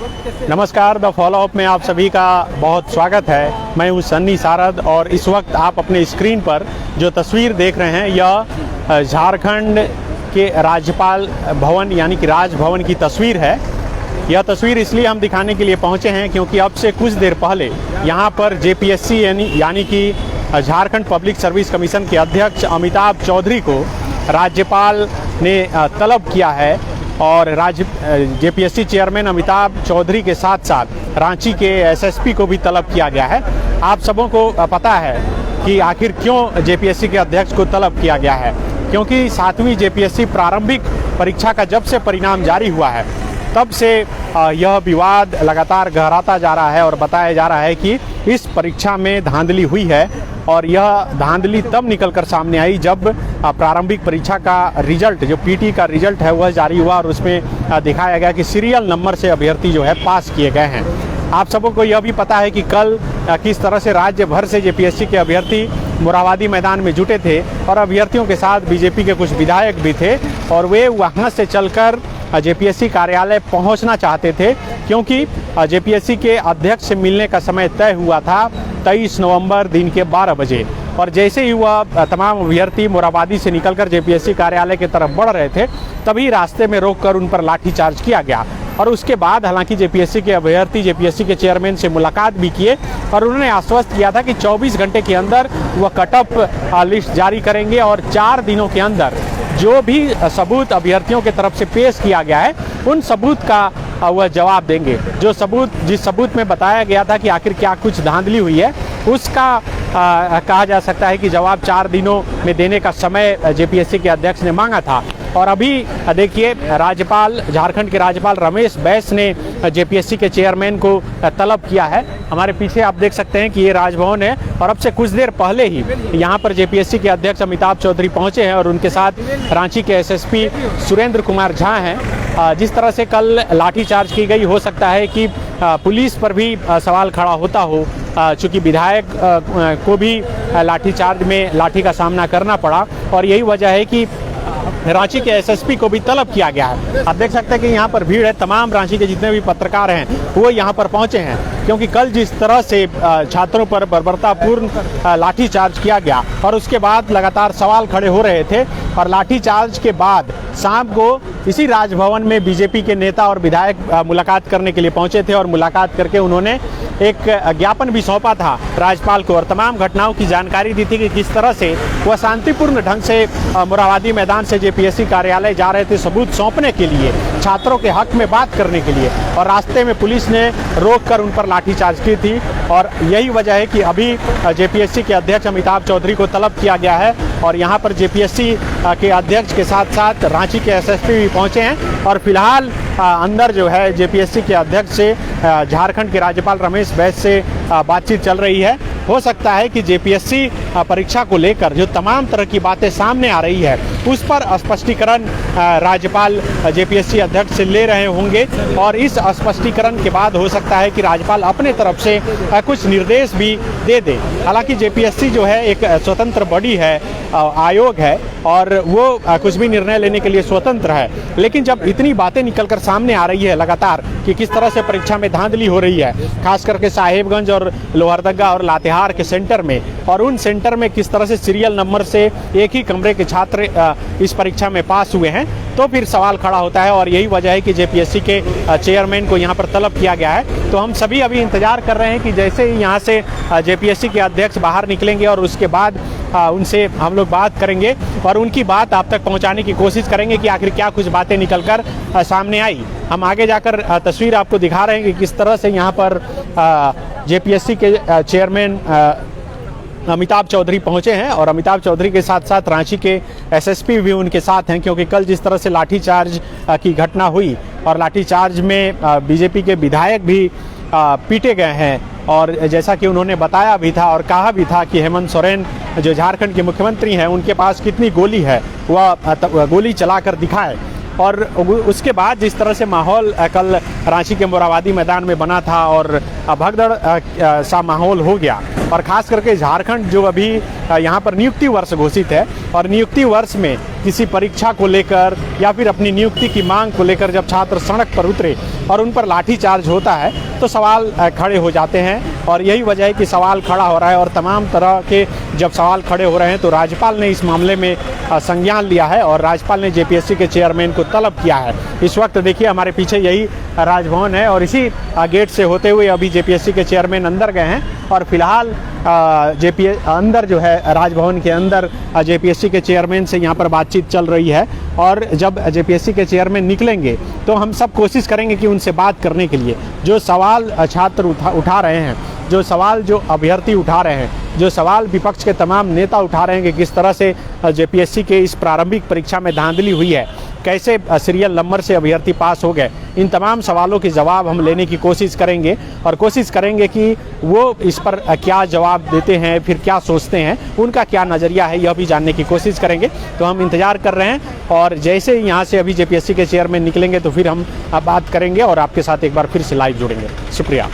नमस्कार, the follow up में आप सभी का बहुत स्वागत है। मैं हूं सन्नी सारद और इस वक्त आप अपने स्क्रीन पर जो तस्वीर देख रहे हैं यह झारखंड के राज्यपाल भवन यानी कि राजभवन की तस्वीर है। यह तस्वीर इसलिए हम दिखाने के लिए पहुंचे हैं क्योंकि अब से कुछ देर पहले यहां पर जेपीएससी यानी कि झारखंड पब्लिक सर्विस कमीशन के अध्यक्ष अमिताभ चौधरी को राज्यपाल ने तलब किया है और जेपीएससी चेयरमैन अमिताभ चौधरी के साथ साथ रांची के एसएसपी को भी तलब किया गया है। आप सबों को पता है कि आखिर क्यों जेपीएससी के अध्यक्ष को तलब किया गया है, क्योंकि 7वीं जेपीएससी प्रारंभिक परीक्षा का जब से परिणाम जारी हुआ है तब से यह विवाद लगातार गहराता जा रहा है और बताया जा रहा है कि इस परीक्षा में धांधली हुई है। और यह धांधली तब निकल कर सामने आई जब प्रारंभिक परीक्षा का रिजल्ट, जो पीटी का रिजल्ट है, वह जारी हुआ और उसमें दिखाया गया कि सीरियल नंबर से अभ्यर्थी जो है पास किए गए हैं। आप सबों को यह भी पता है कि कल किस तरह से राज्य भर से जेपीएससी के अभ्यर्थी मोरहाबादी मैदान में जुटे थे और अभ्यर्थियों के साथ बीजेपी के कुछ विधायक भी थे और वे वहां से चलकर जेपीएससी कार्यालय पहुंचना चाहते थे, क्योंकि जेपीएससी के अध्यक्ष से मिलने का समय तय हुआ था 23 नवंबर दिन के 12 बजे। और जैसे ही वह तमाम अभ्यर्थी मोरहाबादी से निकलकर जेपीएससी कार्यालय की तरफ बढ़ रहे थे तभी रास्ते में रोककर उन पर लाठीचार्ज किया गया। और उसके बाद हालांकि जेपीएससी के अभ्यर्थी जेपीएससी के चेयरमैन से मुलाकात भी किए और उन्होंने आश्वस्त किया था कि 24 घंटे के अंदर वह कटअप लिस्ट जारी करेंगे और 4 दिनों के अंदर जो भी सबूत अभ्यर्थियों की तरफ से पेश किया गया है उन सबूत का वह जवाब देंगे। जिस सबूत में बताया गया था कि आखिर क्या कुछ धांधली हुई है उसका कहा जा सकता है कि जवाब 4 दिनों में देने का समय जेपीएससी के अध्यक्ष ने मांगा था। और अभी देखिए झारखंड के राज्यपाल रमेश बैस ने जेपीएससी के चेयरमैन को तलब किया है। हमारे पीछे आप देख सकते हैं कि ये राजभवन है और अब से कुछ देर पहले ही यहाँ पर जेपीएससी के अध्यक्ष अमिताभ चौधरी पहुँचे हैं और उनके साथ रांची के एसएसपी सुरेंद्र कुमार झा हैं। जिस तरह से कल लाठीचार्ज की गई, हो सकता है कि पुलिस पर भी सवाल खड़ा होता हो, चूँकि विधायक को भी लाठीचार्ज में लाठी का सामना करना पड़ा और यही वजह है कि रांची के एसएसपी को भी तलब किया गया है। आप देख सकते हैं कि यहाँ पर भीड़ है, तमाम रांची के जितने भी पत्रकार हैं वो यहाँ पर पहुँचे हैं, क्योंकि कल जिस तरह से छात्रों पर बर्बरतापूर्ण लाठीचार्ज किया गया और उसके बाद लगातार सवाल खड़े हो रहे थे और लाठीचार्ज के बाद शाम को इसी राजभवन में बीजेपी के नेता और विधायक मुलाकात करने के लिए पहुंचे थे और मुलाकात करके उन्होंने एक ज्ञापन भी सौंपा था राज्यपाल को और तमाम घटनाओं की जानकारी दी थी कि किस तरह से वह शांतिपूर्ण ढंग से मोरहाबादी मैदान से जेपीएससी कार्यालय जा रहे थे सबूत सौंपने के लिए, छात्रों के हक में बात करने के लिए, और रास्ते में पुलिस ने रोककर उन पर लाठीचार्ज की थी। और यही वजह है कि अभी जेपीएससी के अध्यक्ष अमिताभ चौधरी को तलब किया गया है और यहाँ पर जेपीएससी के अध्यक्ष के साथ साथ रांची के एसएसपी भी पहुँचे हैं और फिलहाल अंदर जो है जेपीएससी के अध्यक्ष से झारखंड के राज्यपाल रमेश बैस से बातचीत चल रही है। हो सकता है कि जेपीएससी परीक्षा को लेकर जो तमाम तरह की बातें सामने आ रही है उस पर स्पष्टीकरण राज्यपाल जेपीएससी अध्यक्ष से ले रहे होंगे और इस स्पष्टीकरण के बाद हो सकता है कि राज्यपाल अपने तरफ से कुछ निर्देश भी दे दे। हालांकि जेपीएससी जो है एक स्वतंत्र बॉडी है, आयोग है और वो कुछ भी निर्णय लेने के लिए स्वतंत्र है, लेकिन जब इतनी बातें निकलकर सामने आ रही है लगातार कि किस तरह से परीक्षा में धांधली हो रही है, खास करके साहेबगंज और लोहरदगा और लातेहार के सेंटर में, और उन सेंटर में किस तरह से सीरियल नंबर से एक ही कमरे के छात्र इस परीक्षा में पास हुए हैं, तो फिर सवाल खड़ा होता है। और यही वजह है कि जेपीएससी के चेयरमैन को यहाँ पर तलब किया गया है। तो हम सभी अभी इंतजार कर रहे हैं कि जैसे ही यहाँ से जेपीएससी के अध्यक्ष बाहर निकलेंगे और उसके बाद उनसे हम लोग बात करेंगे और उनकी बात आप तक पहुँचाने की कोशिश करेंगे कि आखिर क्या कुछ बातें निकलकर सामने आई। हम आगे जाकर तस्वीर आपको दिखा रहे हैं कि किस तरह से यहाँ पर जेपीएससी के चेयरमैन अमिताभ चौधरी पहुंचे हैं और अमिताभ चौधरी के साथ साथ रांची के एसएसपी भी उनके साथ हैं, क्योंकि कल जिस तरह से लाठीचार्ज की घटना हुई और लाठीचार्ज में बीजेपी के विधायक भी पीटे गए हैं और जैसा कि उन्होंने बताया भी था और कहा भी था कि हेमंत सोरेन जो झारखंड के मुख्यमंत्री हैं उनके पास कितनी गोली है, वह गोली चलाकर दिखाए। और उसके बाद जिस तरह से माहौल कल रांची के मोरहाबादी मैदान में बना था और भगदड़ सा माहौल हो गया। और ख़ास करके झारखंड जो अभी यहाँ पर नियुक्ति वर्ष घोषित है और नियुक्ति वर्ष में किसी परीक्षा को लेकर या फिर अपनी नियुक्ति की मांग को लेकर जब छात्र सड़क पर उतरे और उन पर लाठीचार्ज होता है तो सवाल खड़े हो जाते हैं। और यही वजह है कि सवाल खड़ा हो रहा है और तमाम तरह के जब सवाल खड़े हो रहे हैं तो राज्यपाल ने इस मामले में संज्ञान लिया है और राज्यपाल ने जेपीएससी के चेयरमैन को तलब किया है। इस वक्त देखिए हमारे पीछे यही राजभवन है और इसी गेट से होते हुए अभी जेपीएससी के चेयरमैन अंदर गए हैं और फिलहाल अंदर जो है राजभवन के अंदर जेपीएससी के चेयरमैन से यहाँ पर बातचीत चल रही है। और जब जेपीएससी के चेयरमैन निकलेंगे तो हम सब कोशिश करेंगे कि उनसे बात करने के लिए जो सवाल छात्र उठा रहे हैं, जो सवाल जो अभ्यर्थी उठा रहे हैं, जो सवाल विपक्ष के तमाम नेता उठा रहे हैं कि किस तरह से जेपीएससी के इस प्रारंभिक परीक्षा में धांधली हुई है, कैसे सीरियल नंबर से अभ्यर्थी पास हो गए, इन तमाम सवालों के जवाब हम लेने की कोशिश करेंगे और कोशिश करेंगे कि वो इस पर क्या जवाब देते हैं, फिर क्या सोचते हैं, उनका क्या नज़रिया है, यह भी जानने की कोशिश करेंगे। तो हम इंतज़ार कर रहे हैं और जैसे ही यहाँ से अभी जेपीएससी के चेयरमैन निकलेंगे तो फिर हम बात करेंगे और आपके साथ एक बार फिर से लाइव जुड़ेंगे। शुक्रिया।